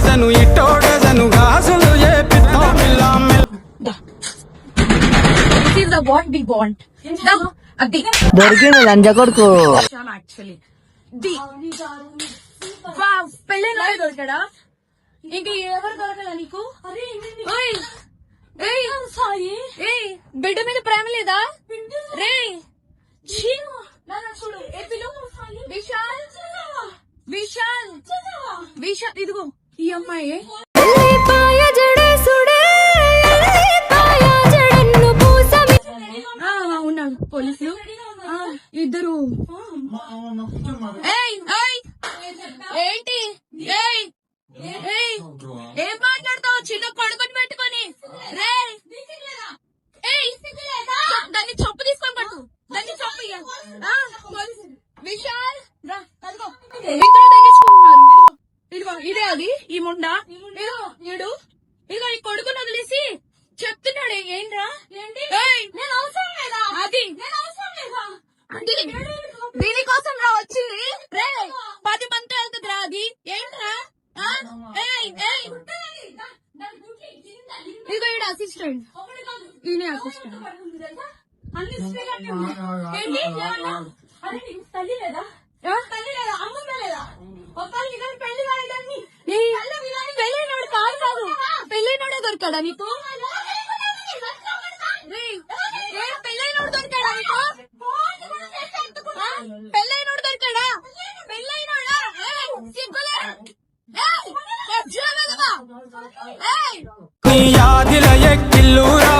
Dozen ఇట్టో dozen గాజులు ఏ పిత్తం మిల్లా దొరికింది లంజ కొడుకు. పెళ్ళైన దొరికాడా? ఇంక ఎవరు దొరకదా నీకు? బిడ్డ మీద ప్రేమ లేదా? రే చూడు విశాల్ విశాల్ విశాల్ ఇదిగో ఈ అమ్మాయి ఉన్నాడు పోలీసులు ఇద్దరు. ఏంటి ఏం మాట్లాడతావు? చిన్న కొడుకుని పెట్టుకొని దాన్ని చొప్పు తీసుకొని పట్టు. దాన్ని చొప్పు విశాల్ ఇదిగో ఇదే అది ఈ ముండా. ఇదిగో ఇదిగో ఈ కొడుకుని వదిలేసి చెప్తున్నాడు. ఏంట్రా అది దీనికోసం రా వచ్చింది. 10 మంది వెళ్తుంది రా. అది ఏంట్రా? ఇదిగో ఈడ అసిస్టెంట్. ఈయన అసిస్టెంట్. తల్లి లేదా? అమ్మ లేదా? పెళ్ళైనోడు కాదు. పెళ్ళైనోడే దొరికాడా నీకు? పెళ్ళైనోడు దొరికాడా నీకు? పెళ్ళైనోడు దొరికాడా? పెళ్ళైనోడా? నీ యాదిల ఎక్కిల్లురా